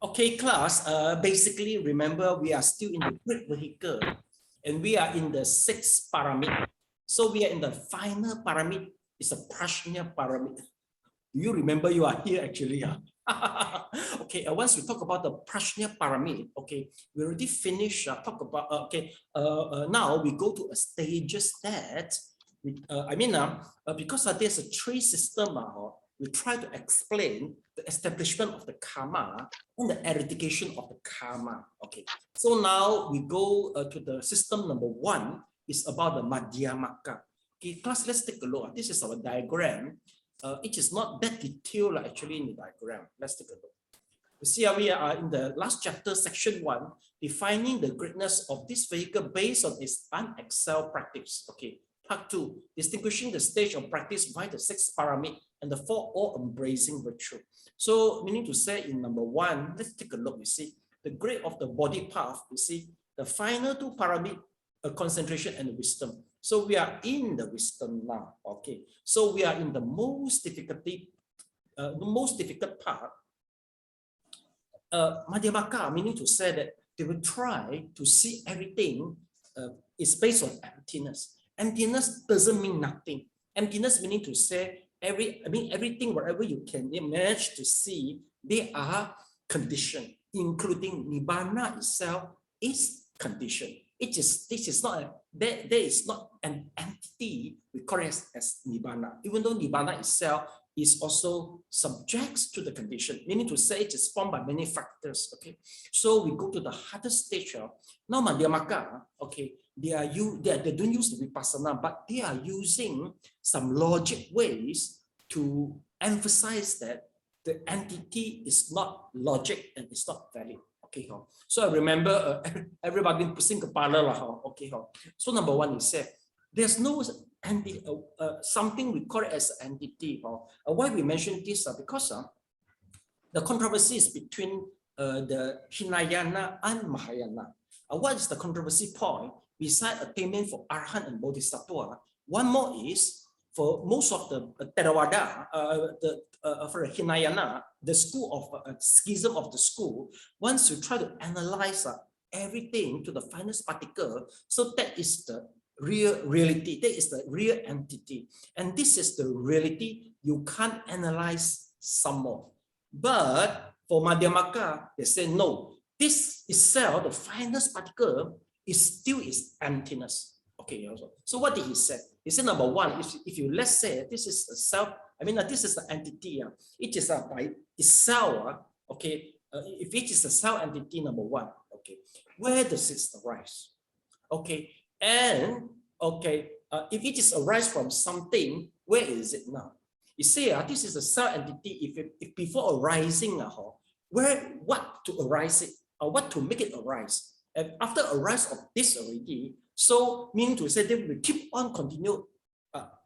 Okay, class, basically, remember, we are still in the great vehicle and we are in the sixth pyramid. So we are in the final pyramid. It's a Prajna pyramid. Do you remember you are here actually? Okay, once we talk about the Prajna pyramid, okay, we already finished talk about, now we go to a stages that, because there's a tree system, we try to explain the establishment of the karma and the eradication of the karma. Okay, so now we go to the system number 1, is about the Madhyamaka. Okay, class, let's take a look. This is our diagram. It is not that detailed actually in the diagram. Let's take a look. You see, we are in the last chapter, section 1, defining the greatness of this vehicle based on its unexcelled practice. Okay, part 2, distinguishing the stage of practice by the 6th pyramid and the 4 all-embracing virtue. So, meaning to say, in number 1, let's take a look. You see, the grade of the body path. You see, the final 2 pyramid, concentration and wisdom. So we are in the wisdom now. Okay, so we are in the most difficult part. Madhyamaka, meaning to say that they will try to see everything is based on emptiness. Emptiness doesn't mean nothing. Emptiness meaning to say everything, whatever you can manage to see, they are conditioned, including Nibbana itself is conditioned. This is not there is not an entity we call it as Nibbana, even though Nibbana itself is also subject to the condition, meaning to say it is formed by many factors. Okay, so we go to the hardest stage of now Madhyamaka. Okay, they don't use the Vipassana, but they are using some logic ways to emphasize that the entity is not logic and it's not valid. Okay, so I remember everybody pushing kepala lah. Okay, so number 1 is said there's no something we call it as entity. Why we mention this? Because the controversy is between the Hinayana and Mahayana. What is the controversy point? Besides attainment for Arhat and Bodhisattva, one more is for most of the Theravada, for Hinayana, the school of schism of the school, once you try to analyze everything to the finest particle, so that is the real reality, that is the real entity. And this is the reality you can't analyze some more. But for Madhyamaka, they say no, this itself, the finest particle, is still is emptiness. Okay, so what did he say? He said number 1, if you let's say this is the self, this is the entity, it is by itself, okay, if it is a self entity, number 1, okay, where does it arise? Okay, and okay, if it is arise from something, where is it now? You see, this is a self entity. If before arising, what to arise it, or what to make it arise, and after arise of this already, so meaning to say they will keep on continue.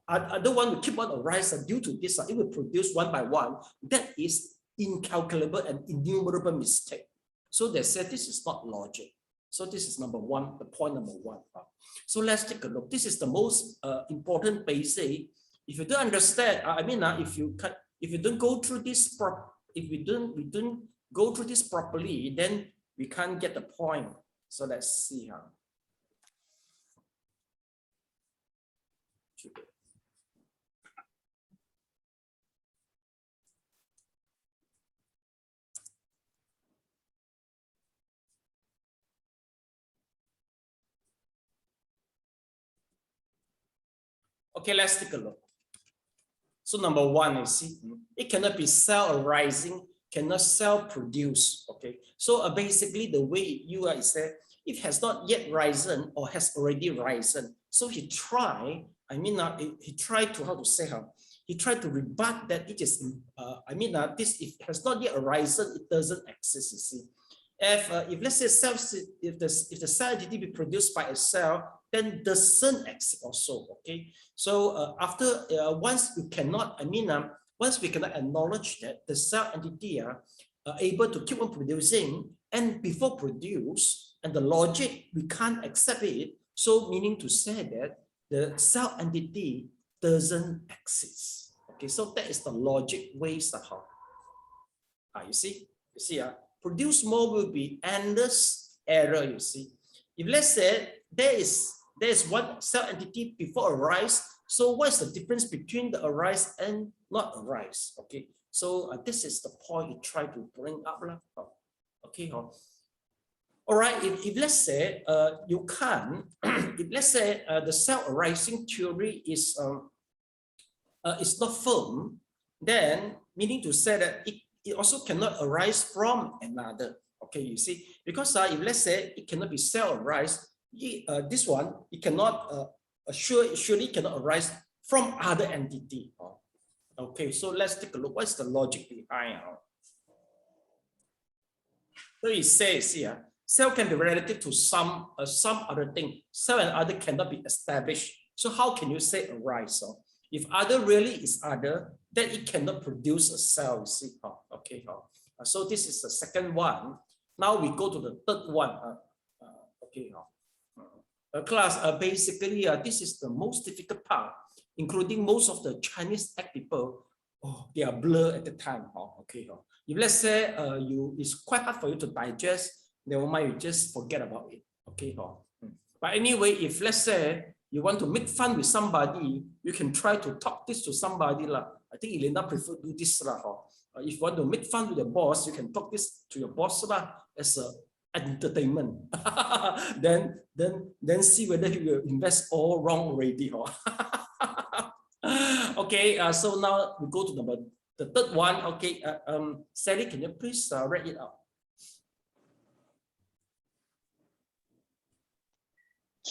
I don't want to keep on arise due to this. It will produce one by one. That is incalculable and innumerable mistake. So they said this is not logic. So this is number 1, the point number 1. So let's take a look. This is the most important basic. If you don't understand, if you don't go through this if we don't go through this properly, then we can't get the point. So let's see how. Okay, let's take a look. So number 1, you see, it cannot be self-arising, cannot self-produce. Okay, so basically the way you are said, it has not yet risen or has already risen. So he tried, he tried to, how to say how? He tried to rebut that it is, this, it has not yet arisen, it doesn't exist, you see. If let's say if the cell entity be produced by a cell, then doesn't exist also. Okay, so once we cannot, once we cannot acknowledge that the cell entity are able to keep on producing and before produce, and the logic we can't accept it. So meaning to say that the cell entity doesn't exist. Okay, so that is the logic ways of how. You see, produce more will be endless error, you see. If let's say there is one cell entity before arise, so what's the difference between the arise and not arise? Okay, so this is the point you try to bring up. Okay, all right, if let's say you can't, if let's say the cell arising theory is not firm, then meaning to say that it also cannot arise from another. Okay, you see, because if let's say it cannot be cell arise, this one it cannot surely cannot arise from other entity. Okay, so let's take a look. What's the logic behind? So it says here, cell can be related to some other thing. Cell and other cannot be established. So how can you say arise? If other really is other, then it cannot produce a cell. You see? Okay. So this is the second one. Now we go to the third one. Okay. Class, basically, this is the most difficult part, including most of the Chinese people. Oh, they are blurred at the time. Okay. If let's say it's quite hard for you to digest, never mind, you just forget about it. Okay. But anyway, if let's say you want to make fun with somebody, you can try to talk this to somebody. I think Elena prefer do this. If you want to make fun with your boss, you can talk this to your boss as a entertainment. then see whether he will invest all wrong already. Okay, so now we go to the third one. Okay, Sally, can you please read it out?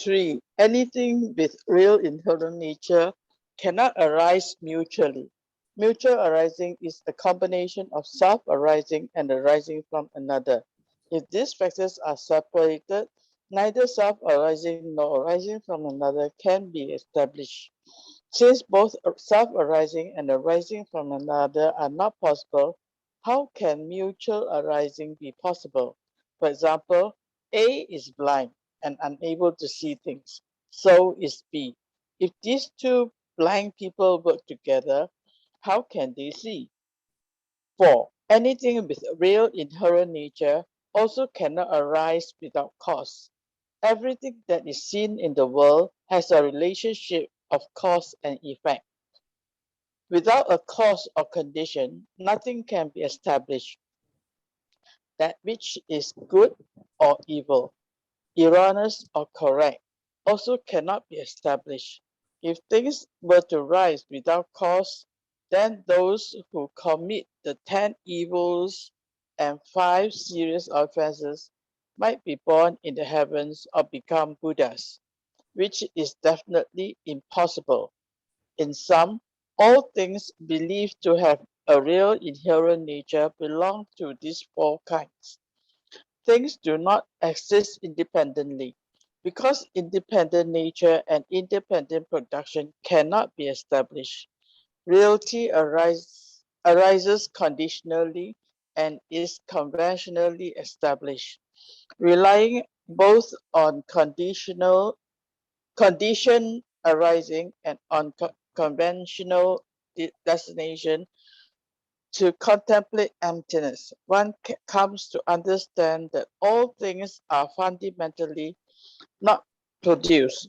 3. Anything with real inherent nature cannot arise mutually. Mutual arising is a combination of self-arising and arising from another. If these factors are separated, neither self-arising nor arising from another can be established. Since both self-arising and arising from another are not possible, how can mutual arising be possible? For example, A is blind and unable to see things. So is B. If these two blind people work together, how can they see? 4. Anything with real inherent nature also cannot arise without cause. Everything that is seen in the world has a relationship of cause and effect. Without a cause or condition, nothing can be established. That which is good or evil, erroneous or correct, also cannot be established. If things were to rise without cause, then those who commit the 10 evils and 5 serious offenses might be born in the heavens or become Buddhas, which is definitely impossible. In sum, all things believed to have a real inherent nature belong to these 4 kinds. Things do not exist independently. Because independent nature and independent production cannot be established, reality arises conditionally and is conventionally established. Relying both on condition arising and on conventional destination to contemplate emptiness, one comes to understand that all things are fundamentally not produced.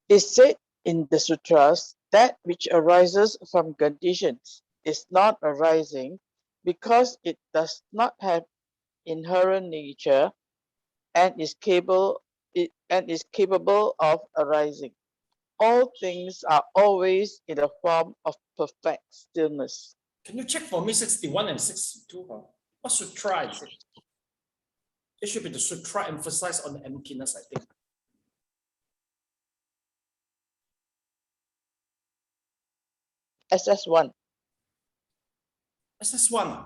It's said in the sutras that which arises from conditions is not arising because it does not have inherent nature and is capable of arising. All things are always in the form of perfect stillness. Can you check for me 61 and 62? What sutra is it? It should be the sutra emphasized on the emptiness, I think. SS1. SS1.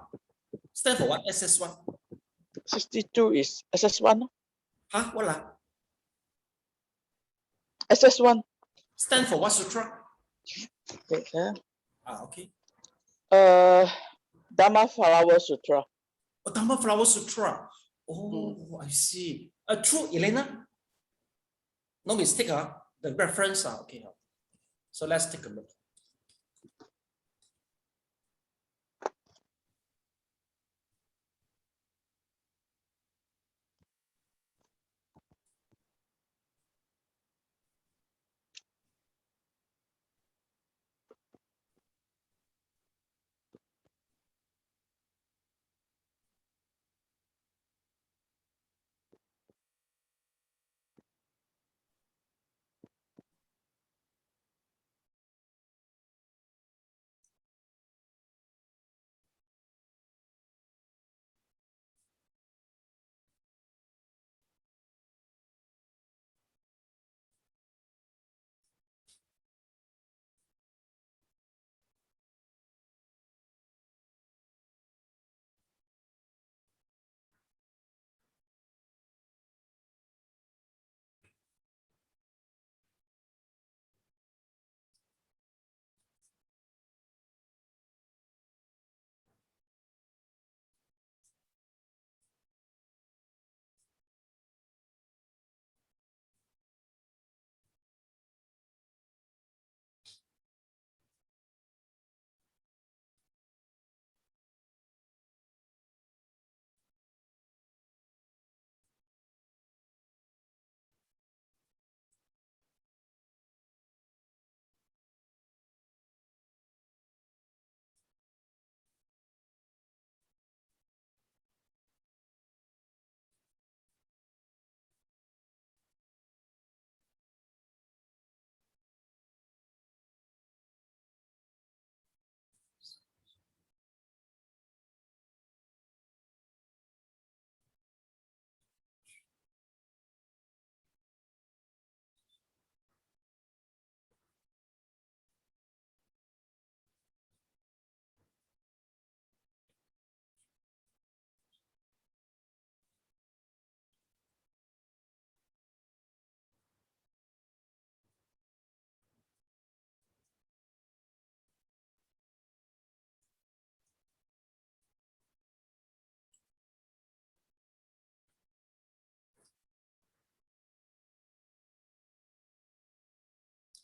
Stand for what? SS1. 62 is SS1. Huh? What? SS1. Stand for what sutra? Okay. Okay. Dhamma Flower Sutra. Oh, Dhamma Flower Sutra. Oh, I see. True, Elena? No mistake, the reference. Okay. So let's take a look.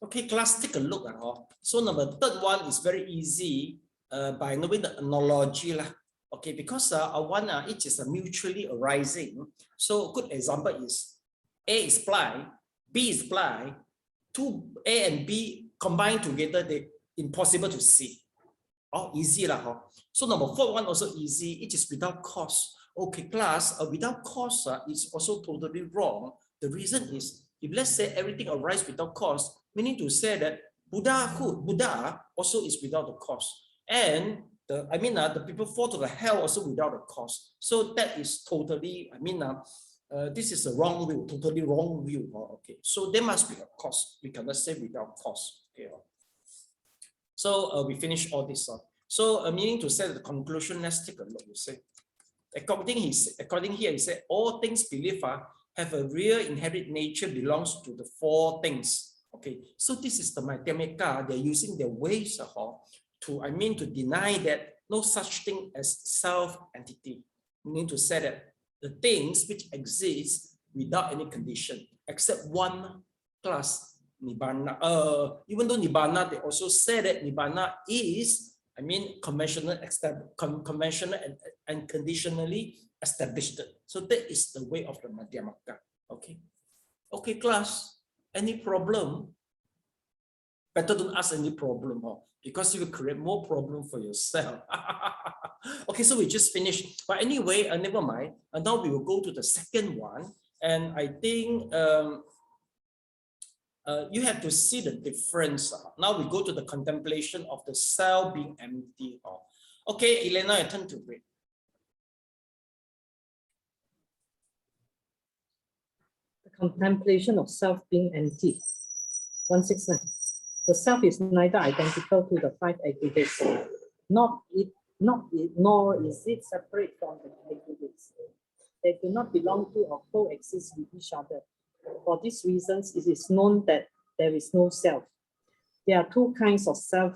Okay, class, take a look at all. So number third one is very easy by knowing the analogy lah. Okay, because each is a mutually arising. So a good example is A is fly, B is fly. Two A and B combined together, they impossible to see. Oh, easy lah. So number four one also easy. It is without cause. Okay, class, without cause is also totally wrong. The reason is, if let's say everything arises without cause, meaning to say that Buddha also is without the cause. And the people fall to the hell also without a cause. So that is totally, this is a wrong view, totally wrong view. Okay, so there must be a cause. We cannot say without cause. Okay. So we finish all this. So meaning to say the conclusion, let's take a look. You say, according here, he said, all things believed have a real inherent nature belongs to the four things. Okay, so this is the Madhyamika. They're using their ways to deny that no such thing as self-entity. Meaning to say that the things which exist without any condition, except one class, Nibbana. Even though Nibbana, they also say that Nibbana is, conventional and conditionally established. So that is the way of the Madhyamaka. Okay. Okay, class. Any problem? Better don't ask any problem, because you will create more problem for yourself. Okay, so we just finished. But anyway, never mind. And now we will go to the second one. And I think you have to see the difference. Now we go to the contemplation of the self being empty. Okay, Elena, I turn to read. Contemplation of self being empty. 169. The self is neither identical to the five aggregates, nor is it separate from the aggregates. They do not belong to or coexist with each other. For these reasons, it is known that there is no self. There are two kinds of self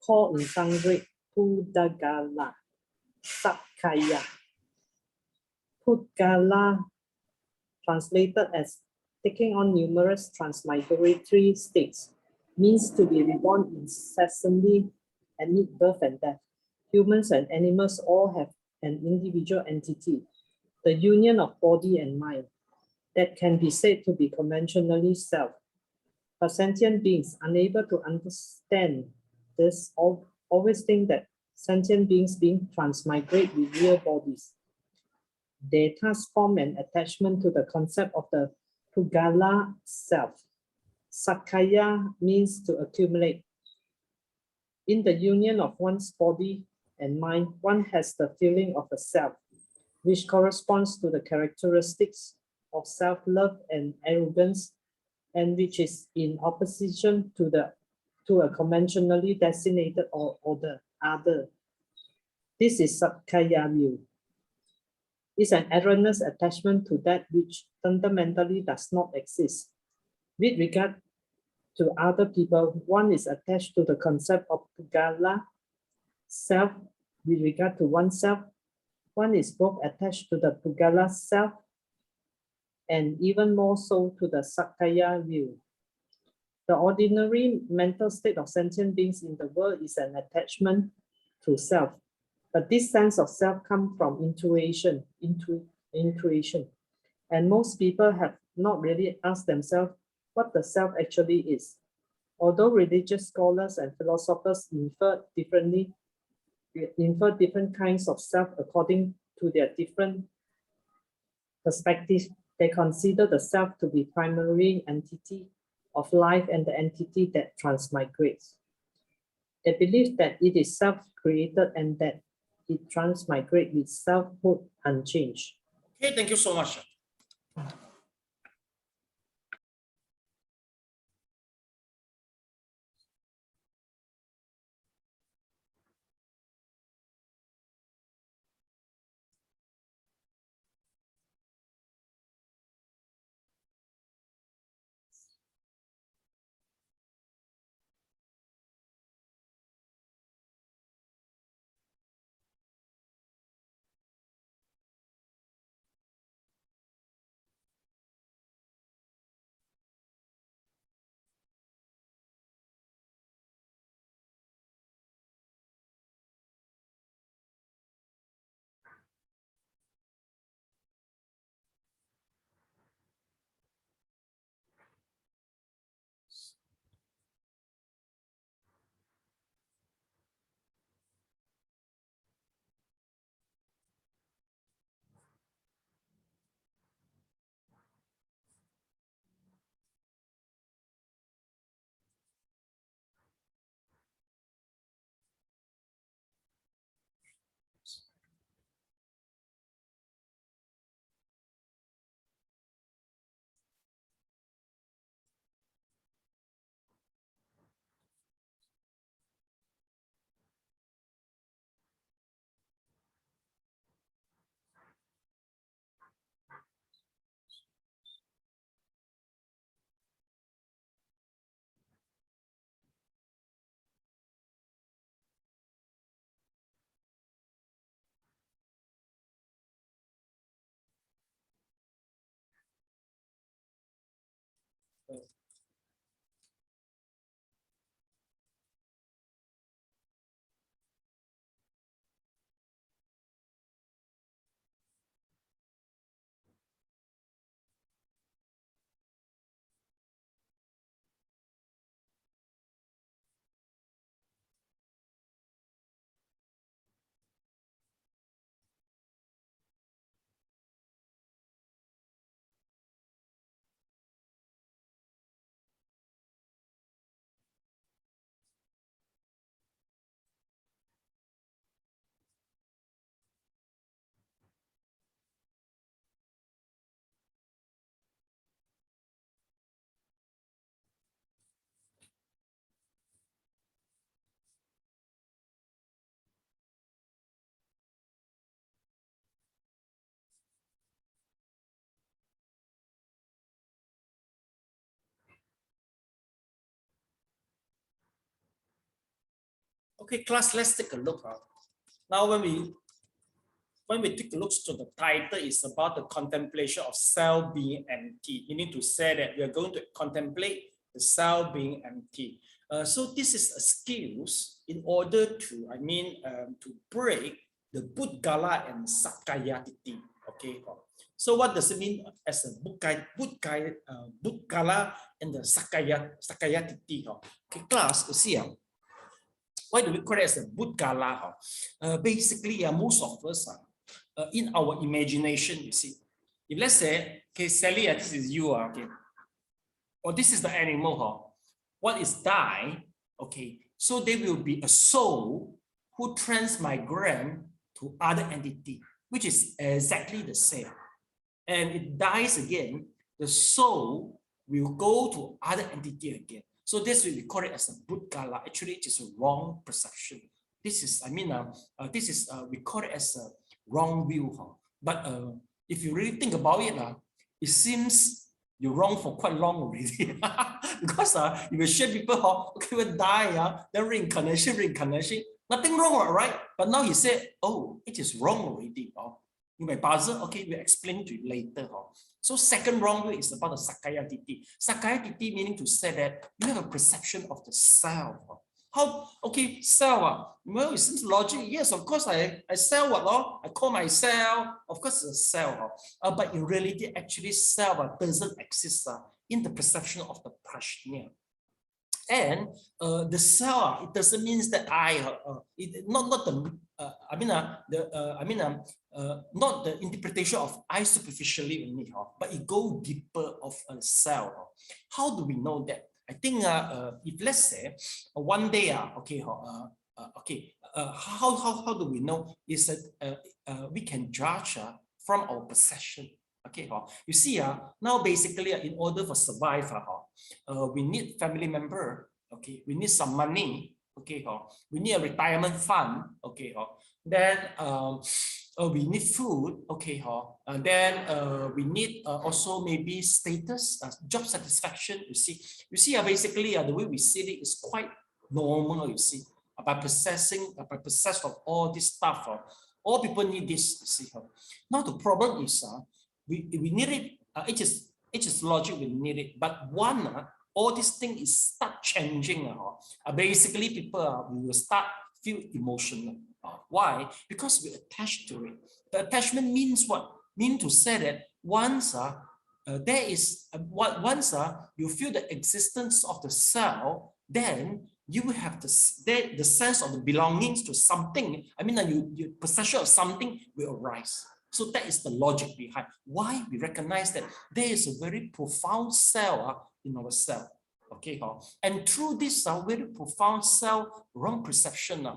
called in Sanskrit Pudgala, Sakkaya. Pudgala, translated as taking on numerous transmigratory states, means to be reborn incessantly and meet birth and death. Humans and animals all have an individual entity, the union of body and mind, that can be said to be conventionally self. But sentient beings, unable to understand this, always think that sentient beings being transmigrate with real bodies. They thus form an attachment to the concept of the Pudgala self. Sakkaya means to accumulate. In the union of one's body and mind, one has the feeling of a self, which corresponds to the characteristics of self-love and arrogance, and which is in opposition to a conventionally designated other. This is Sakkaya view. Is an erroneous attachment to that which fundamentally does not exist. With regard to other people, one is attached to the concept of Pudgala self. With regard to oneself, one is both attached to the Pudgala self and even more so to the Sakkaya view. The ordinary mental state of sentient beings in the world is an attachment to self. But this sense of self comes from intuition. And most people have not really asked themselves what the self actually is. Although religious scholars and philosophers infer different kinds of self according to their different perspectives, they consider the self to be primary entity of life and the entity that transmigrates. They believe that it is self-created and that it transmigrates with selfhood unchanged. Okay, thank you so much. Okay, class, let's take a look. Now, when we take a look to the title, is about the contemplation of self being empty. You need to say that we are going to contemplate the self being empty. So this is a skills in order to, to break the Buddhagala and Sakayatiti. Okay. So what does it mean as a Buddhagala and the Sakayatiti? Okay, class, you see. Why do we call it as a Buddhagala? Basically, most of us in our imagination, you see, if let's say, okay, Sally, this is you, okay, or this is the animal, what is die? Okay, so there will be a soul who transmigrate to other entity, which is exactly the same, and it dies again. The soul will go to other entity again. So this we call it as a Buddhagala. Actually, it is a wrong perception. This is, we call it as a wrong view. But if you really think about it, it seems you're wrong for quite long already. Because if you share people, okay, will die, then reincarnation, nothing wrong, right? But now he said, oh, it is wrong already. You may puzzle, okay, we'll explain to you later. So second wrong way is about the Sakayatiti. Sakayatiti meaning to say that you have a perception of the self. How, okay, self, well, it seems logic. Yes, of course, I self what, I call myself, of course, it's a self. But in reality, actually, self doesn't exist in the perception of the Prajna. And the self, it doesn't mean that not the interpretation of I superficially only, but it go deeper of a self. How do we know that? I think if let's say one day, how do we know? Is that we can judge from our perception. Okay, you see, now basically in order for survival, we need family member. Okay, we need some money. Okay, we need a retirement fund. Okay, then we need food. Okay, and then we need also maybe status, job satisfaction. You see, basically the way we see it is quite normal. You see, by possess of all this stuff. All people need this. You see, now the problem is we need it. It is logic. We need it, but all these things start changing. Basically, people we will start feel emotional. Why? Because we attach to it. The attachment means what? Means to say that once you feel the existence of the self, then you will have the sense of the belongings to something. Your possession of something will arise. So that is the logic behind why we recognize that there is a very profound self in ourselves. Okay, and through this very profound self wrong perception,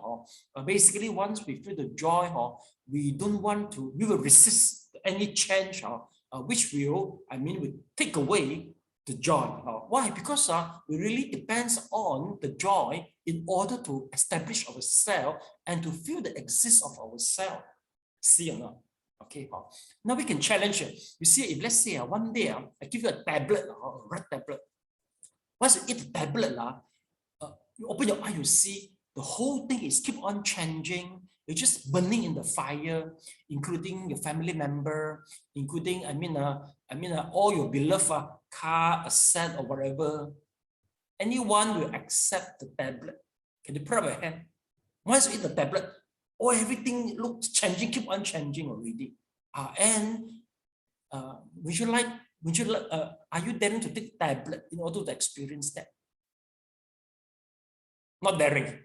basically once we feel the joy, we will resist any change, which will take away the joy. Why? Because we really depends on the joy in order to establish ourselves and to feel the existence of ourselves. See or not? Okay, now we can challenge it. You see, if let's say one day I give you a tablet, a red tablet. Once you eat the tablet, you open your eye, you see the whole thing is keep on changing. You're just burning in the fire, including your family member, including all your beloved car, a set, or whatever, anyone will accept the tablet. Can you put up your hand? Once you eat the tablet, oh, everything looks changing, keep on changing already. Are you daring to take tablet in order to experience that? Not daring.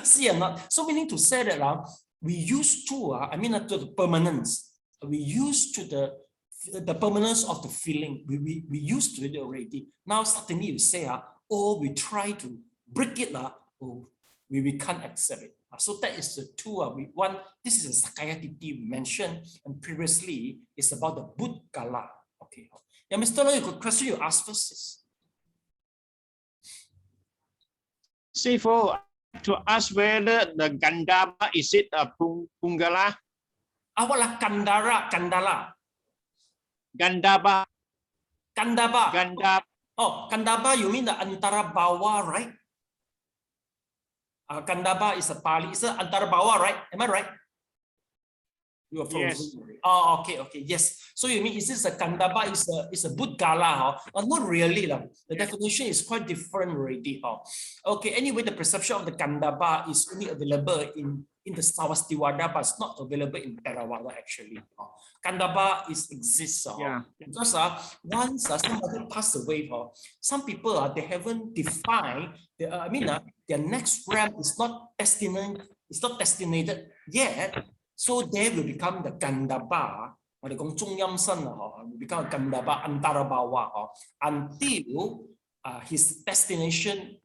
See or not? So meaning to say that we used to, to the permanence. We used to the permanence of the feeling. We used to it already. Now suddenly you say, we try to break it. We can't accept it. So that is the two. This is a Sakayatiti we mentioned, and previously it's about the Buddha. Okay. Yeah, Mr. Lo, you could question you ask first. Sifu, to ask whether the Gandhara, is it a Pungala? What lah Kandala? Gandhara. Gandhara. Oh, Gandhara, you mean the Antara Bawa, right? Gandhara is a Pali. It's an Antara Bawa, right? Am I right? You are frozen. Yes. Oh, okay. Yes. So you mean is this a Gandhara? Is a Buddha? Not really. The definition is quite different already. Okay. Anyway, the perception of the Gandhara is only available in the Savastiwada, but it's not available in Theravada actually. Gandhara exists. Because once somebody passed away, some people they haven't defined. Their next realm is not destined. It's not destinated yet. So they will become the Gandhara, or the will become a Gandhara Antarabawa until his destination,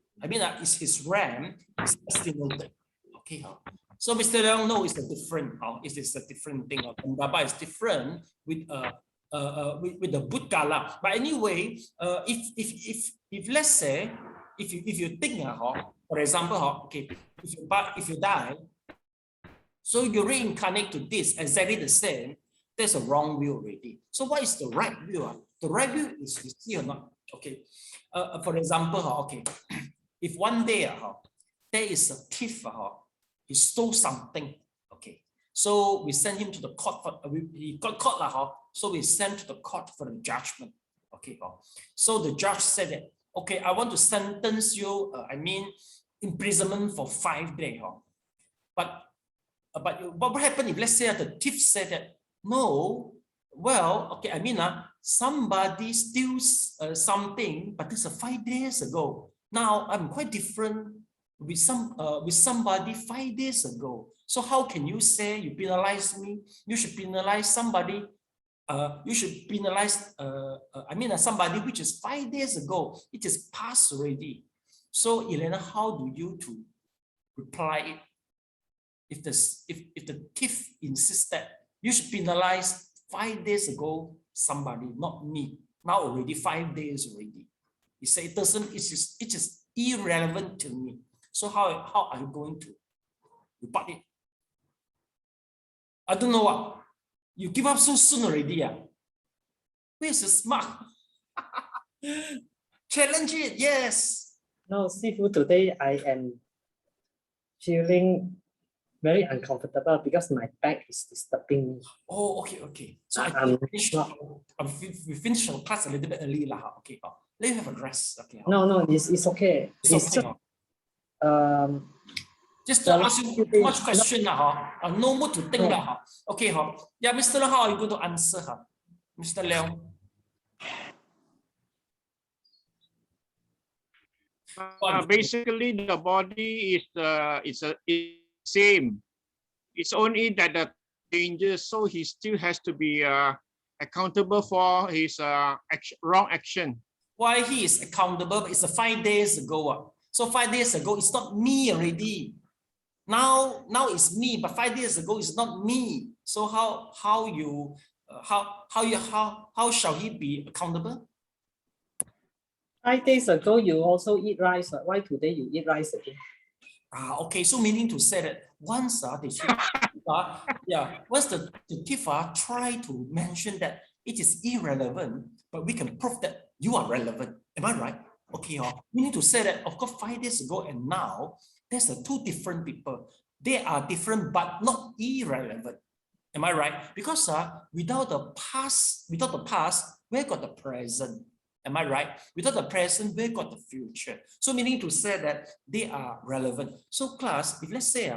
is his realm is destinated. Okay. So Mr. Leong, no, it's a different. It is a different thing. Gandhara is different with the Buddha. But anyway, if let's say if you think for example, if you die. So you reincarnate to this exactly the same. There's a wrong view already. So what is the right view? The right view is you see or not? Okay. For example, if one day there is a thief, he stole something. Okay. So we send him to the court. He got caught. So we send to the court for the judgment. Okay. So the judge said that, okay, I want to sentence you. Imprisonment for 5 days. But what happened if, let's say, the thief said that, no, well, okay, somebody steals something, but this is 5 days ago. Now I'm quite different with somebody 5 days ago. So how can you say you penalize me? You should penalize somebody. You should penalize somebody which is 5 days ago. It is past already. So Elena, how do you to reply it? If the thief insists that you should penalize 5 days ago somebody, not me. Now already 5 days already. He said it is irrelevant to me. So how are you going to rebut it? I don't know what. You give up so soon already. Where's the smart? Challenge it, yes. No, Sifu, today I am feeling very uncomfortable because my back is disturbing me. Oh, okay. So we finished our class a little bit early. Okay. Let you have a rest. Okay. No, it's okay. It's okay. Just to ask you too much question. No more to think. Okay. Yeah, Mr. Leong, how are you going to answer? Mr. Leong? Basically, the body is same. It's only that the changes, so he still has to be accountable for his wrong action. Why he is accountable? It's 5 days ago. So 5 days ago, it's not me already. Now it's me, but 5 days ago it's not me. So how shall he be accountable? 5 days ago, you also eat rice. Why today you eat rice again? Okay, so meaning to say that once the thief try to mention that it is irrelevant, but we can prove that you are relevant. Am I right? Okay, meaning to say that of course 5 days ago and now there's two different people. They are different but not irrelevant. Am I right? Because without the past, where got the present? Am I right? Without the present, where got the future? So meaning to say that they are relevant. So class, if let's say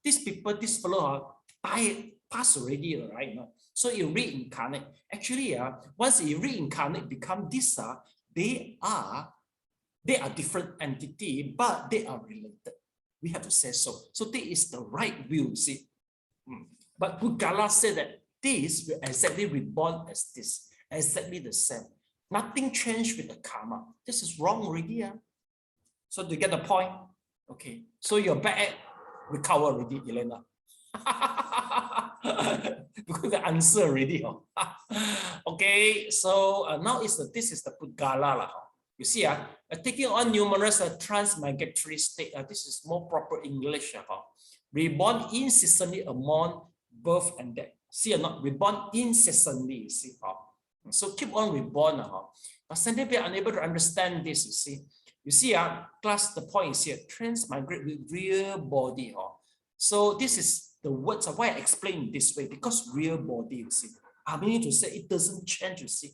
these people, this fellow died, passed already, right? So he reincarnate. Actually, once he reincarnate, become this, they are different entity, but they are related. We have to say so. So this is the right view, see. But Pudgala said that this will exactly reborn as this, exactly the same. Nothing changed with the karma. This is wrong already. So do you get the point? Okay. So your back recover already, Elena. Because the answer already. Okay. So now this is the Pudgala. You see, taking on numerous transmigratory state. This is more proper English. Reborn incessantly among birth and death. See or not? Reborn incessantly. You see. So keep on reborn. But some people are unable to understand this. You see. You see, class, the point is here, transmigrate with real body. So this is the words of why I explain this way, because real body, you see. I mean to say it doesn't change, you see.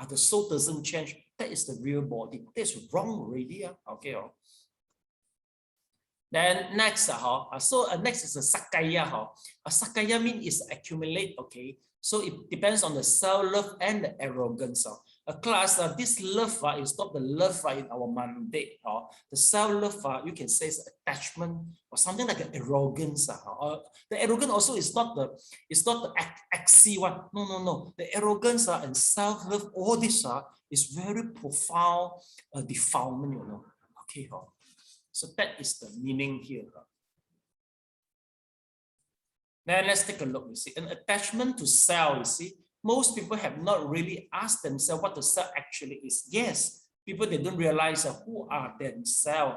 The soul doesn't change. That is the real body. That's wrong already. Okay. Then next, next is the Sakaya. Sakaya means is accumulate, okay. So it depends on the self-love and the arrogance. A class, this love is not the love in our mandate. The self-love, you can say is attachment or something like an arrogance. The arrogance also is not the axy one. No. The arrogance and self-love, all this is very profound defilement, you know. Okay. So that is the meaning here. Then let's take a look. You see, an attachment to self. You see, most people have not really asked themselves what the self actually is. Yes, people, they don't realize who are themselves.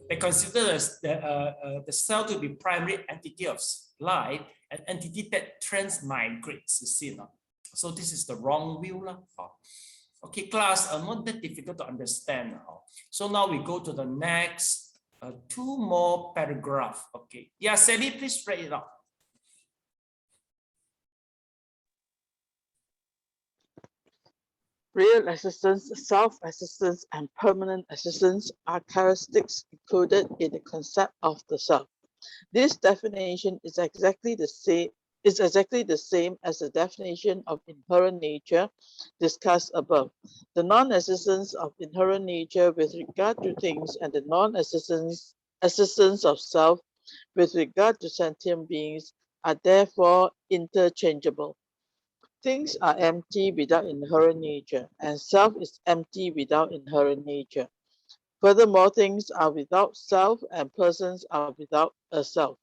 They consider the self to be primary entity of life, an entity that transmigrates. You see, so this is the wrong view. Okay, class, not that difficult to understand. So now we go to the next two more paragraph. Okay, yeah, Sally, please read it out. Real existence, self-existence, and permanent existence are characteristics included in the concept of the self. This definition is exactly the same as the definition of inherent nature discussed above. The non-existence of inherent nature with regard to things and the non-existence of self with regard to sentient beings are therefore interchangeable. Things are empty without inherent nature, and self is empty without inherent nature. Furthermore, things are without self, and persons are without a self.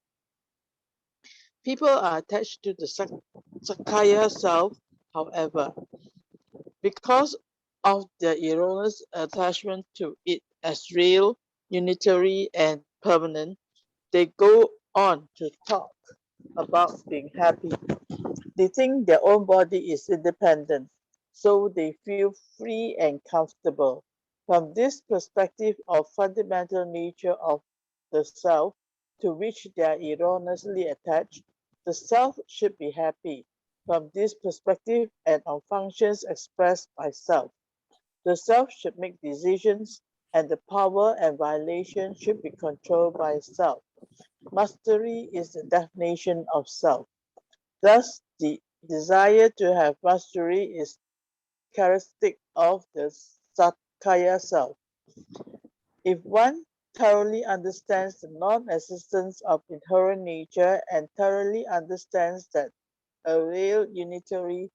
People are attached to the Sakaya self, however, because of their erroneous attachment to it as real, unitary, and permanent. They go on to talk about being happy. They think their own body is independent, so they feel free and comfortable. From this perspective of fundamental nature of the self, to which they are erroneously attached, the self should be happy. From this perspective and on functions expressed by self, the self should make decisions, and the power and violation should be controlled by self. Mastery is the definition of self. Thus, the desire to have mastery is characteristic of the Sakaya self. If one thoroughly understands the non-existence of inherent nature and thoroughly understands that a real, unitary,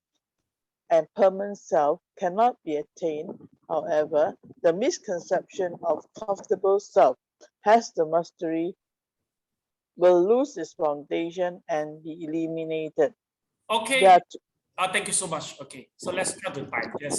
and permanent self cannot be attained, however, the misconception of comfortable self has the mastery will lose its foundation and be eliminated. Okay. Thank you so much. Okay, so let's try to time. Yes.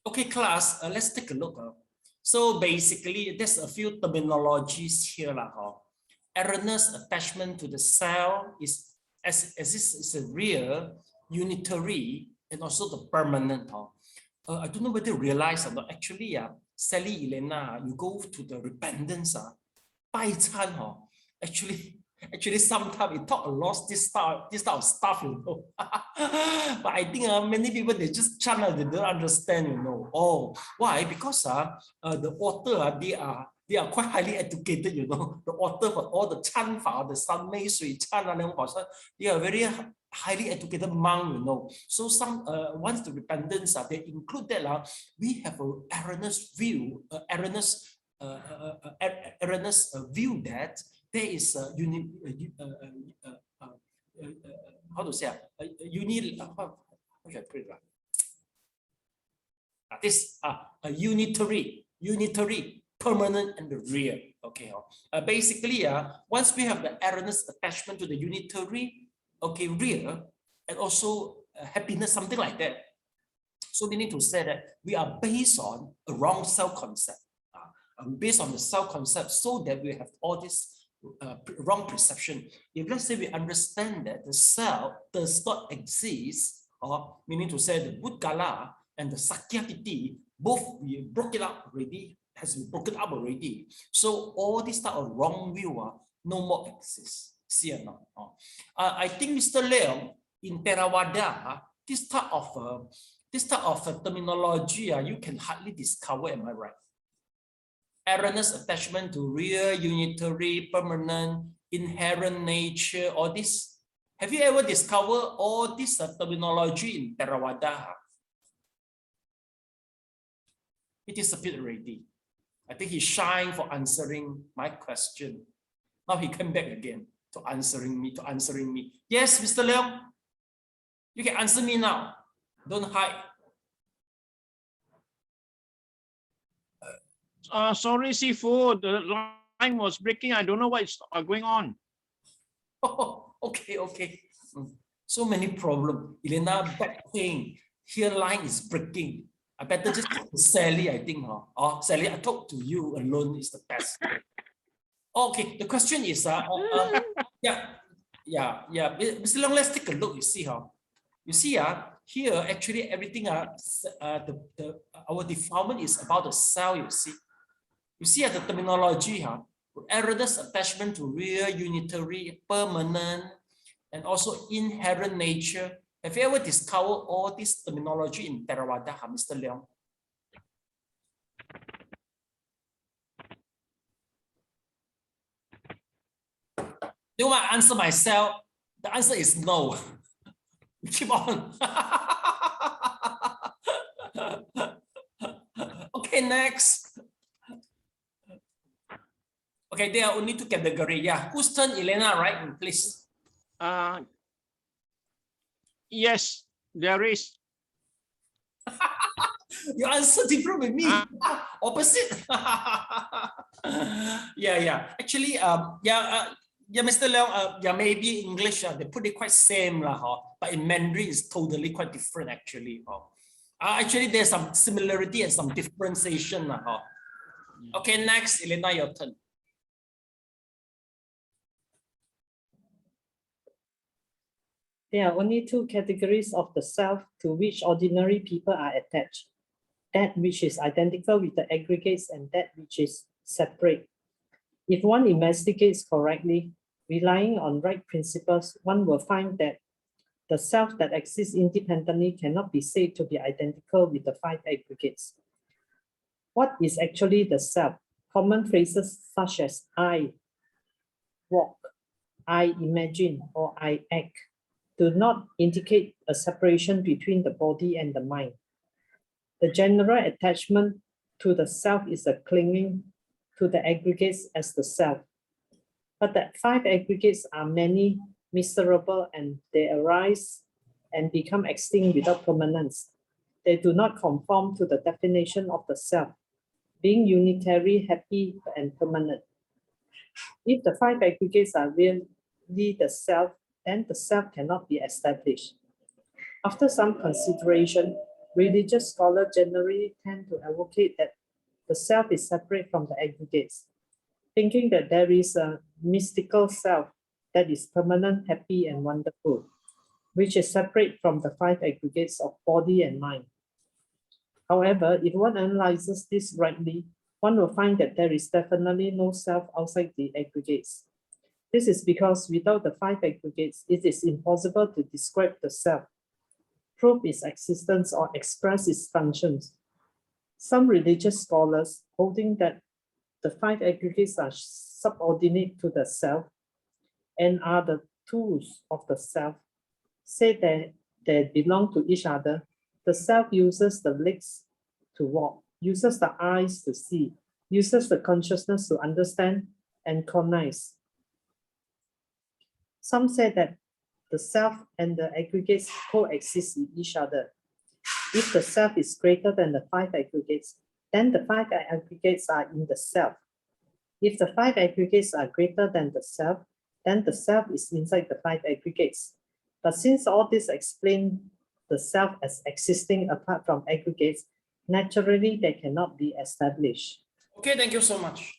Okay, class, let's take a look. So basically, there's a few terminologies here. Erroneous attachment to the self is as this is a real, unitary, and also the permanent. I don't know whether you realize or not. Actually, Sally, Elena, you go to the repentance, actually sometimes we talk a lot this type of stuff, you know. But I think many people, they just chant, they don't understand, you know. Oh, why? Because the author, they are quite highly educated, you know. The author for all the chant file, the San Mei Sui chant, they are very highly educated monk, you know. So some once the repentance, they include that we have an erroneous view, erroneous view that there is a how to say how should I put it? This a unitary, permanent, and the real. Okay, basically, once we have the erroneous attachment to the unitary, okay, real, and also happiness, something like that. So we need to say that we are based on a wrong self-concept. Based on the self-concept, so that we have all this wrong perception. If let's say we understand that the self does not exist, or meaning to say the Buddha and the Sakyatiti, both we broke it up already, has been broken up already. So all this type of wrong view no more exists. See or not? I think Mr. Leong in Theravada, this type of terminology you can hardly discover. Am I right? Erroneous attachment to real, unitary, permanent, inherent nature, all this. Have you ever discovered all this terminology in Theravada? He disappeared already. I think he's shying for answering my question. Now he came back again to answering me. Yes, Mr. Leong, you can answer me now. Don't hide. Sorry, Sifu, the line was breaking. I don't know what's going on. Oh, okay. So many problems. Elena back saying here line is breaking. I better just talk to Sally, I think. Sally, I talk to you alone is the best. Okay, the question is, yeah. Mr. Leong, let's take a look. You see, here actually everything, our defilement is about the self. You see the terminology, erroneous attachment to real, unitary, permanent, and also inherent nature. Have you ever discovered all this terminology in Theravada, Mr. Leong? Do I answer myself? The answer is no. Keep on. Okay, next. Okay, there are only two categories. Yeah, whose turn? Elena, right? Please. Yes, there is. You answer different with me. Opposite. Yeah. Actually, Mr. Leong, maybe English, they put it quite same, but in Mandarin, it's totally quite different, actually. Actually, there's some similarity and some differentiation. Okay, next, Elena, your turn. There are only two categories of the self to which ordinary people are attached. That which is identical with the aggregates and that which is separate. If one investigates correctly, relying on right principles, one will find that the self that exists independently cannot be said to be identical with the five aggregates. What is actually the self? Common phrases such as I walk, I imagine, or I act do not indicate a separation between the body and the mind. The general attachment to the self is a clinging to the aggregates as the self. But the five aggregates are many, miserable, and they arise and become extinct without permanence. They do not conform to the definition of the self, being unitary, happy, and permanent. If the five aggregates are really the self, then the self cannot be established. After some consideration, Religious scholars generally tend to advocate that the self is separate from the aggregates, thinking that there is a mystical self that is permanent, happy, and wonderful, which is separate from the 5 aggregates of body and mind. However, if one analyzes this rightly, one will find that there is definitely no self outside the aggregates. This is because without the 5 aggregates, it is impossible to describe the self, prove its existence, or express its functions. Some religious scholars, holding that the 5 aggregates are subordinate to the self and are the tools of the self, say that they belong to each other. The self uses the legs to walk, uses the eyes to see, uses the consciousness to understand and cognize. Some say that the self and the aggregates coexist with each other. If the self is greater than the 5 aggregates, then the 5 aggregates are in the self. If the 5 aggregates are greater than the self, then the self is inside the 5 aggregates. But since all this explains the self as existing apart from aggregates, naturally they cannot be established. Okay, thank you so much.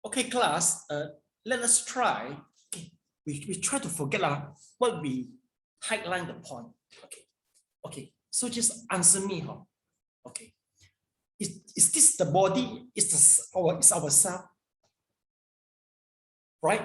Okay, class, let us try. Okay, we try to forget what we highlight the point. Okay, so just answer me. Okay, is this the body? Is ourself? Right?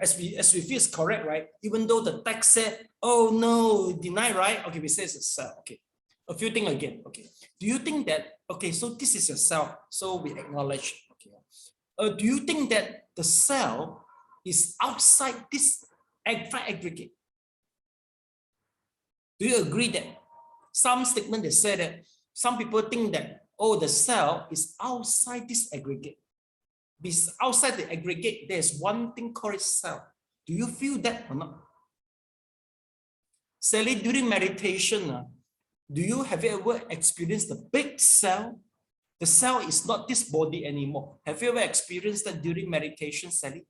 As we feel is correct, right? Even though the text said, oh no, deny, right? Okay, we say it's a self. Okay, a few things again. Okay, do you think that, okay, so this is yourself, so we acknowledge. Okay, do you think that the self is outside this aggregate? Do you agree that some statement they say that some people think that, oh, the self is outside this aggregate? Because outside the aggregate, there's one thing called self. Do you feel that or not? Sally, during meditation, have you ever experienced the big cell? The cell is not this body anymore. Have you ever experienced that during meditation, Sally?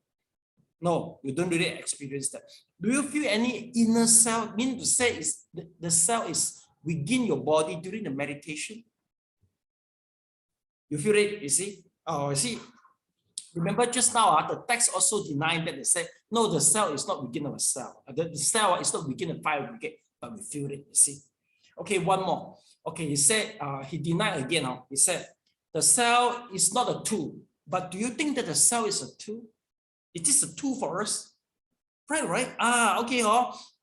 No, you don't really experience that. Do you feel any inner cell? Meaning to say is the cell is within your body during the meditation? You feel it, you see? Oh, see. Remember just now, the text also denied that. They said, no, the cell is not within our cell. The cell is not within the fire brigade, but we feel it, you see. Okay, one more. Okay, he said, he denied again. He said, the cell is not a tool, but do you think that the cell is a tool? It is a tool for us. Right? Okay,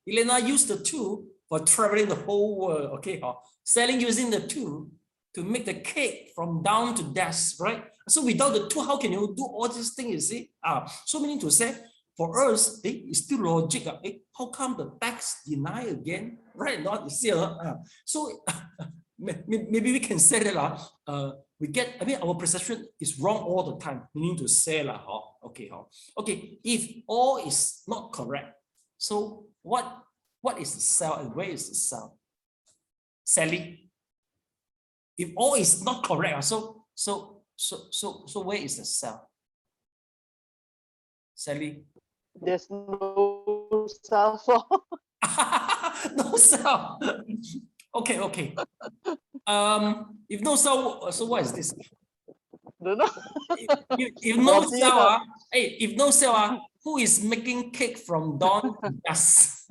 Elena used the tool for traveling the whole world. Okay, selling using the tool to make the cake from down to desk, right? So without the tool, how can you do all these things, you see? So meaning to say, for us, it's still logic. How come the text deny again? Right, not, you see? So maybe we can say that our perception is wrong all the time, meaning to say, okay, if all is not correct, so what is the cell and where is the cell? Sally? If all is not correct, so where is the cell? Sally? There's no self. No cell. Okay. If no cell, so what is this? Don't know. If no cell, if no cell, who is making cake from dawn to dusk?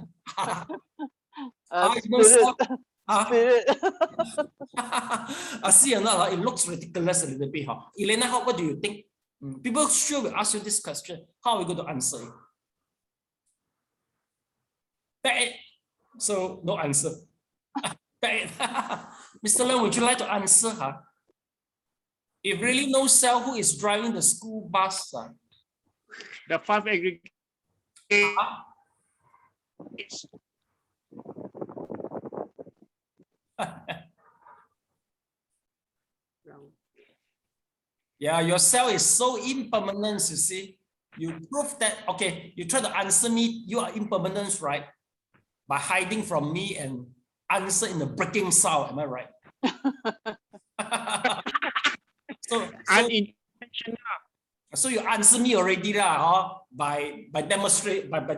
Spirit. Spirit. I see or not, it looks ridiculous a little bit. Elena, what do you think? People sure will ask you this question. How are we going to answer it? So no answer. Mr. Leung, would you like to answer? If really no cell, who is driving the school bus? The 5 aggregates. Yeah, your cell is so impermanent, you see. You prove that, okay, you try to answer me, you are impermanent, right? By hiding from me and answer in the breaking sound, am I right? So you answer me already by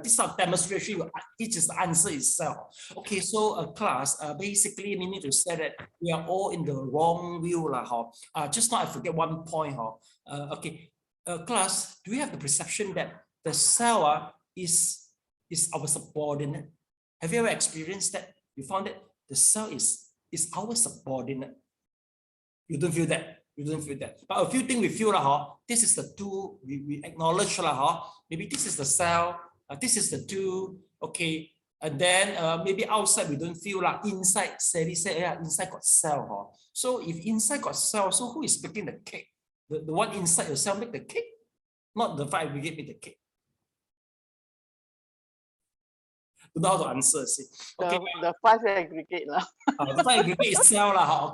this demonstration, it is the answer itself. Okay, so class, basically we need to say that we are all in the wrong view. Just now I forget one point. Okay, class, do we have the perception that the cell is our subordinate? Have you ever experienced that? You found that the cell is our subordinate. You don't feel that. You don't feel that. But a few things we feel this is the tool, we acknowledge maybe this is the cell, this is the tool, okay. And then maybe outside we don't feel inside, Sally said, yeah, inside got cell. So if inside got cell, so who is making the cake? The one inside the cell make the cake, not the 5 aggregate make the cake. Don't know how to answer, see. Okay. The 5 aggregate. The 5 aggregate is cell.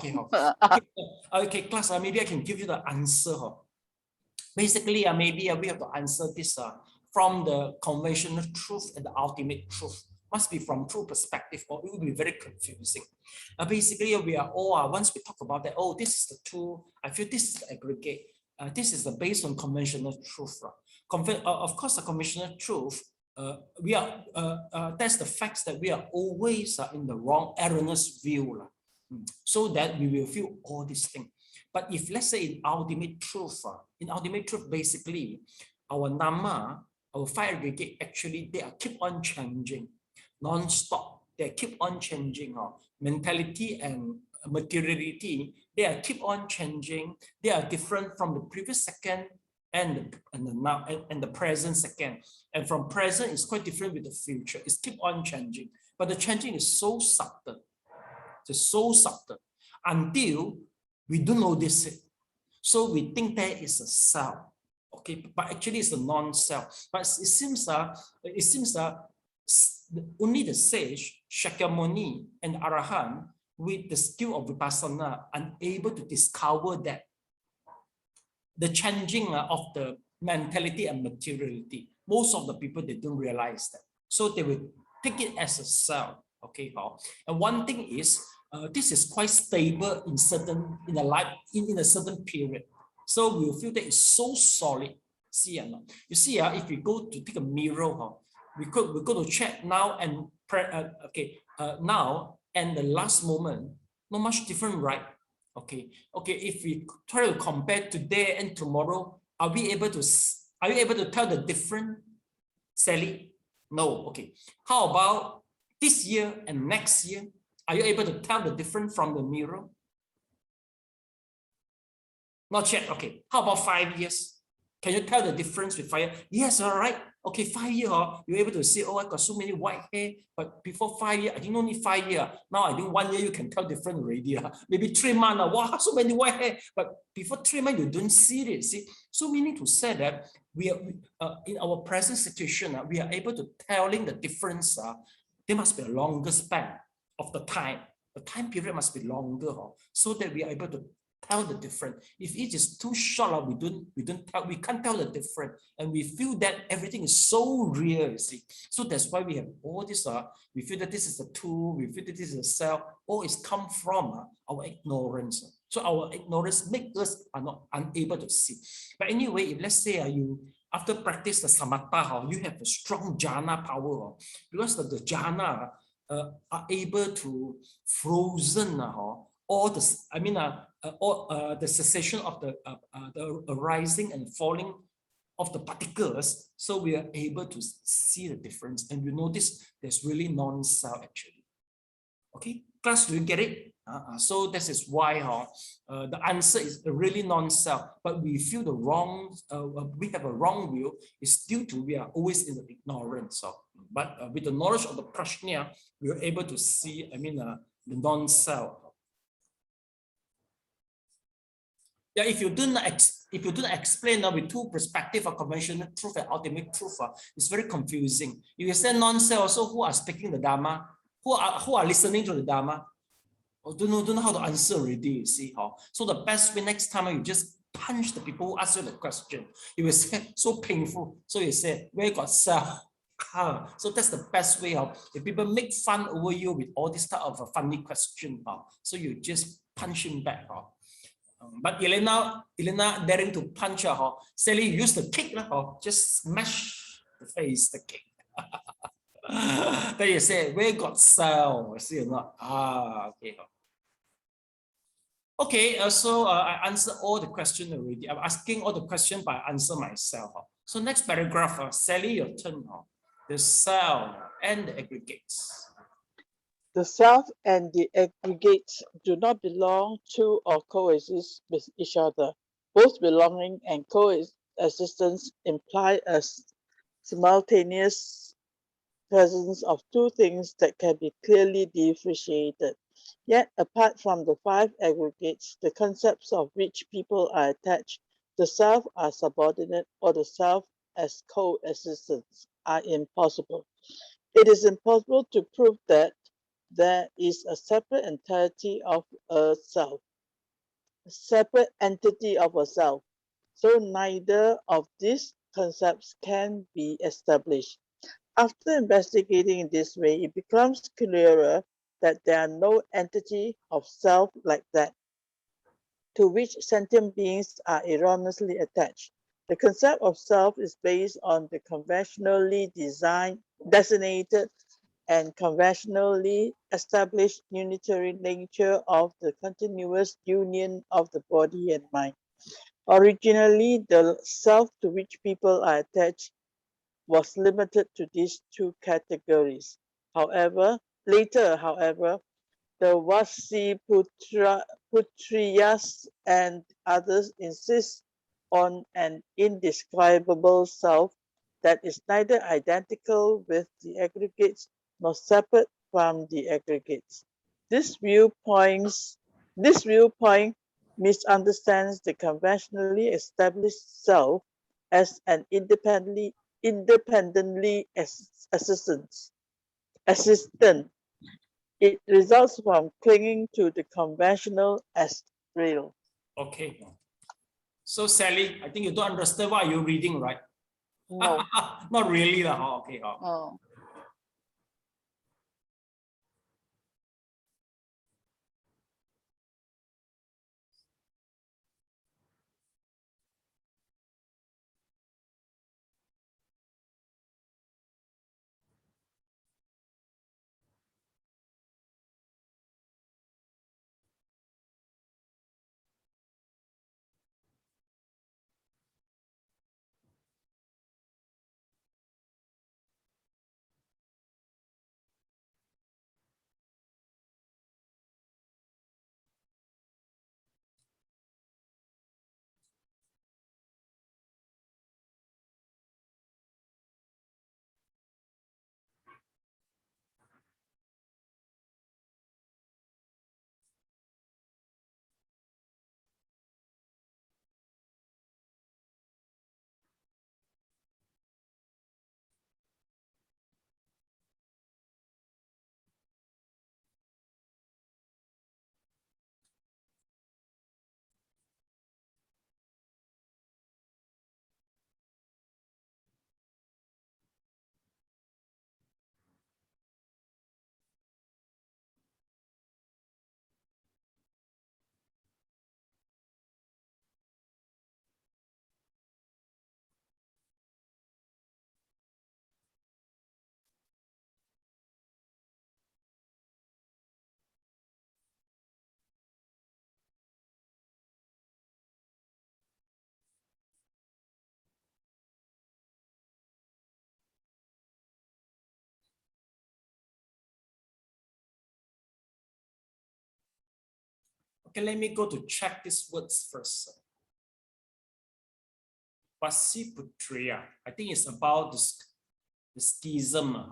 Okay, class, maybe I can give you the answer. Basically, maybe we have to answer this from the conventional truth and the ultimate truth. Must be from true perspective, or it will be very confusing. Basically, we are all, once we talk about that, oh, this is the tool, I feel this is the aggregate. This is the based on conventional truth. Of course, the conventional truth, we are that's the facts that we are always in the wrong erroneous view, so that we will feel all these things. But if let's say in ultimate truth, basically our nama, our 5 aggregate, actually they are keep on changing non-stop. They keep on changing. Mentality and materiality, they are keep on changing. They are different from the previous second and the now and the present second. And from present, it's quite different with the future. It's keep on changing. But the changing is so subtle. It's so subtle until we don't notice it. So we think that is a cell. Okay, but actually it's a non-cell. But it seems only the sage, Shakyamuni and Arahant with the skill of Vipassana are able to discover that the changing of the mentality and materiality. most of the people, they don't realize that. So they will take it as a self. Okay, and one thing is, this is quite stable in a certain period. So we feel that it's so solid. See, you see, if we go to take a mirror, we go to check now and now and the last moment, not much different, right? Okay. If we try to compare today and tomorrow, are you able to tell the difference, Sally? No. Okay. How about this year and next year? Are you able to tell the difference from the mirror? Not yet. Okay. How about 5 years? Can you tell the difference with 5 years? Yes, all right. Okay, 5 years, you're able to say, oh, I got so many white hair, but before 5 years, I didn't only 5 years. Now I think 1 year you can tell different already. Maybe 3 months, wow, so many white hair. But before 3 months, you don't see it. See, so meaning to say that we are in our present situation, we are able to telling the difference. There must be a longer span of the time. The time period must be longer, so that we are able to tell the difference. If it is too short, we can't tell the difference, and we feel that everything is so real. You see, so that's why we have all this. We feel that this is a tool. We feel that this is a self. All is come from our ignorance. So our ignorance makes us unable to see. But anyway, if let's say you after practice the samatha, you have a strong jhana power, because the jhana are able to frozen all the the cessation of the arising and falling of the particles, so we are able to see the difference, and you notice there's really non-self actually. Okay, class, do you get it? So this is why the answer is really non-self, but we feel the wrong, we have a wrong view. It's due to we are always in the ignorance. But with the knowledge of the prajna, we are able to see, the non-self. Yeah, if you do not explain with two perspectives of conventional truth and ultimate truth, it's very confusing. If you say non-self, also who are speaking the Dharma, who are listening to the Dharma, don't know how to answer already. You see, so the best way next time you just punch the people who ask you the question. You will say so painful. So you say, where got self? So that's the best way if people make fun over you with all this type of a funny question, so you just punch him back. But Elena daring to punch her, Sally use the kick, just smash the face, the kick. Then you say, where got self? See or not? Okay. Okay, so I answered all the questions already. I'm asking all the questions, but I answer myself. So next paragraph, Sally, your turn. The self and the aggregates. The self and the aggregates do not belong to or coexist with each other. Both belonging and coexistence imply a simultaneous presence of two things that can be clearly differentiated. Yet, apart from the five aggregates, the concepts of which people are attached, the self as subordinate or the self as coexistence, are impossible. It is impossible to prove that there is a separate entirety of a self, a separate entity of a self. So neither of these concepts can be established. After investigating in this way, it becomes clearer that there are no entity of self like that, to which sentient beings are erroneously attached. The concept of self is based on the conventionally designated and conventionally established unitary nature of the continuous union of the body and mind. Originally, the self to which people are attached was limited to these two categories. Later, the Putriyas and others insist on an indescribable self that is neither identical with the aggregates nor separate from the aggregates. This viewpoint misunderstands the conventionally established self as an independently assistant. It results from clinging to the conventional as real. Okay. So Sally, I think you don't understand what you're reading, right? No. Not really lah. Okay. Oh. Okay, let me go to check these words first. Vasiputria. I think it's about the schism.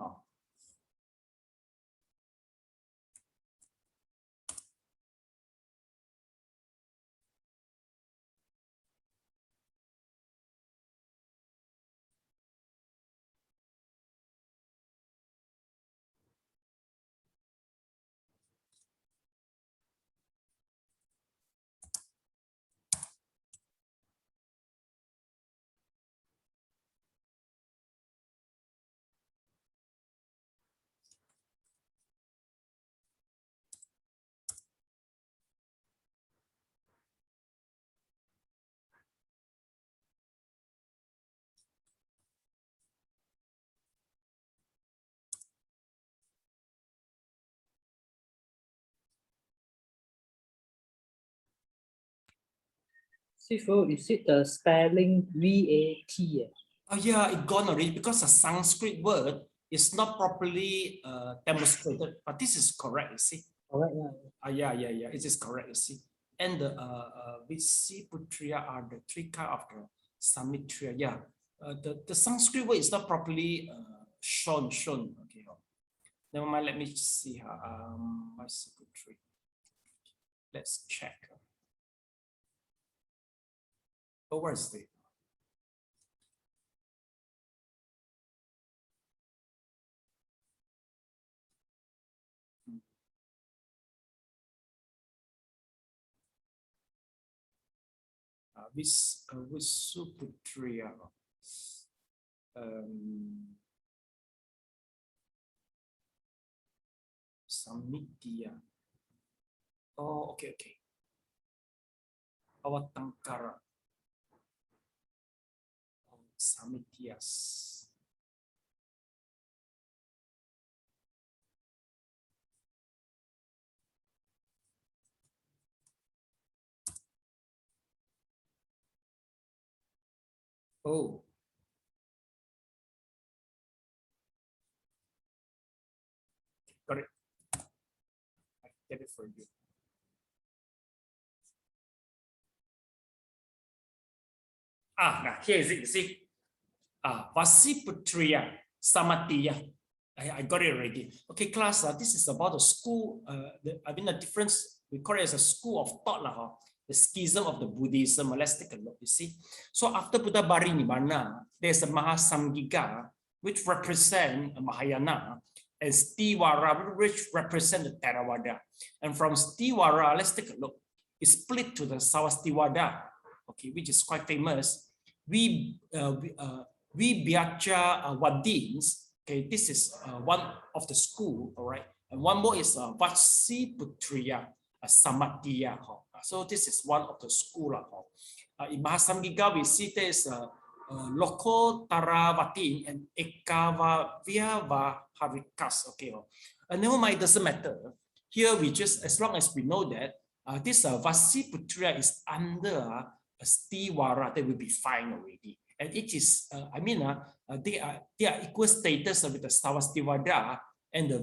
Sifu, is it the spelling VAT? Oh yeah, it gone already because the Sanskrit word is not properly demonstrated, but this is correct, you see. Correct. Yeah, it is correct, you see. And the Visiputria are the three kind of the Samitria. Yeah, the Sanskrit word is not properly shown. Okay, never mind. Let me see. Visiputria. Let's check. Oh, where is it? Visuputria. Samitya. Oh, okay. Avatankara. Samityas. Oh. Got it. I get it for you. Now here is it, you see. Vasiputria Samatya. I got it already. Okay, class, this is about the school, the difference, we call it as a school of thought, the schism of the Buddhism. Let's take a look, you see. So after Buddha Parinirvana, there's a Mahasamgika, which represent Mahayana, and Stiwara, which represent the Theravada. And from Stiwara, let's take a look. It's split to the Sawastiwada, okay, which is quite famous. We Vibhyacha Vadins. Okay, this is one of the school, all right. And one more is Vatsiputriya Samadhiya. So this is one of the school. In Mahasamgika, we see there is Loko Taravatin and Ekavavyavaharikas. Okay, never mind, it doesn't matter. Here we just, as long as we know that this Vatsiputriya is under a Stivara, that will be fine already. And it is, they are equal status with the Savastivada and the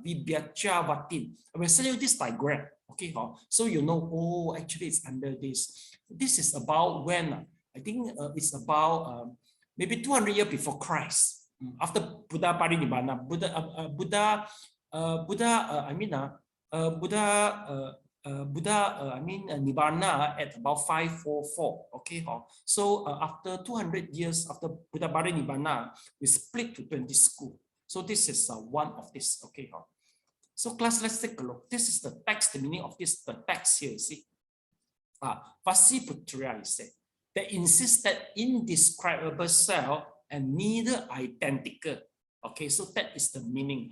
Vibhyachavatin. We're sending you this diagram, okay? So you know, oh, actually it's under this. This is about when, I think it's about maybe 200 years before Christ, after Buddha Parinibbana. Nibbana at about 544. Okay, so after 200 years after Buddha Parinibbana, we split to 20 schools. So this is one of this. Okay, so class, let's take a look. This is the text, the meaning of this, the text here. You see, Vatsiputriya is said that insists that indescribable self and neither identical. Okay, so that is the meaning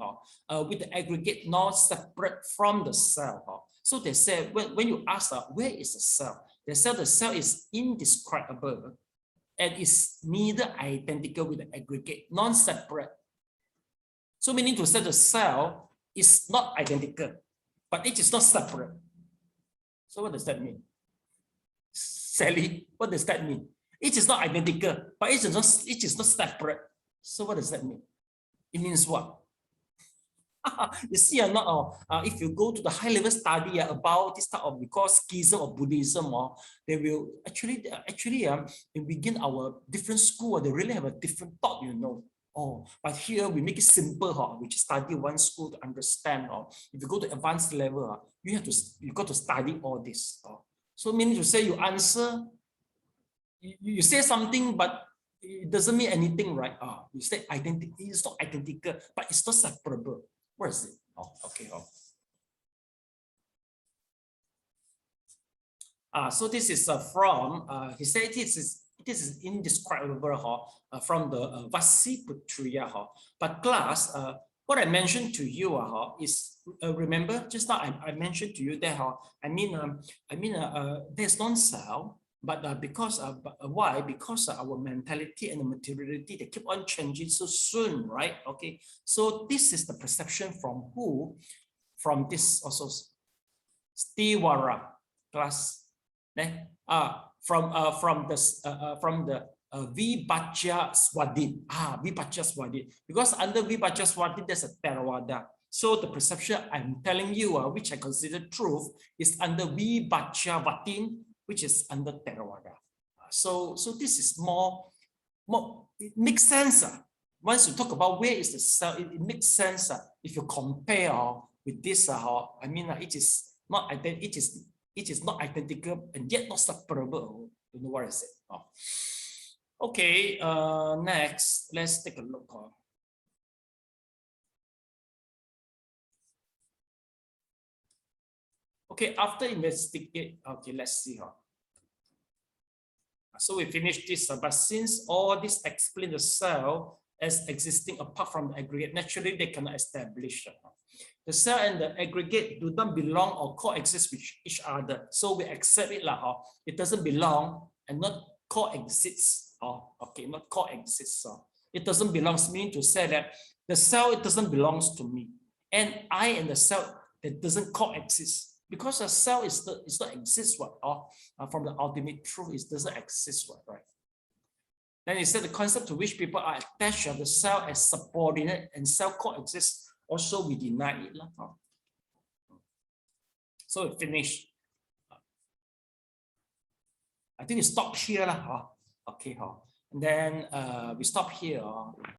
with the aggregate not separate from the self. So they say when you ask where is the self, they say the self is indescribable and is neither identical with the aggregate, non-separate. So meaning to say the self is not identical, but it is not separate. So what does that mean? Sally, what does that mean? It is not identical, but it is not separate. So what does that mean? It means what? You see, if you go to the high-level study about this type of, because schism of Buddhism, they will actually begin our different school, they really have a different thought, you know. But here we make it simple, we just study one school to understand. If you go to advanced level, you got to study all this. So meaning to say you answer, you say something, but it doesn't mean anything, right? You say identical, it's not identical, but it's not separable. Where is it? Okay. So this is from, he said this is indescribable from the Vatsiputriya. But class, what I mentioned to you is, remember just now I mentioned to you that there's non-self. But why? Because our mentality and the materiality, they keep on changing so soon, right? Okay, so this is the perception from who? From this also Stivara class, from the Vibhacha Swadhin. Vibhacha Swadhin. Because under Vibhacha Swadhin, there's a Theravada. So the perception I'm telling you, which I consider truth, is under Vibhacha Vatin, which is under Theravada. So this is more, it makes sense. Once you talk about where is the self, it makes sense if you compare with this. It is not identical and yet not separable. You know what I said? Okay, next, let's take a look. Okay, after investigate, okay, let's see. So we finished this, but since all this explain the self as existing apart from the aggregate, naturally they cannot establish. The self and the aggregate do not belong or coexist with each other. So we accept it like it doesn't belong and not coexist. Okay, not coexist. It doesn't belong, meaning to say that the self, it doesn't belong to me. And I and the self, it doesn't coexist. Because the self is not exist, from the ultimate truth, it doesn't exist, right? Then he said the concept to which people are attached of the self as subordinate and self coexist, also we deny it. So we finish. I think we stop here. Okay, and then we stop here.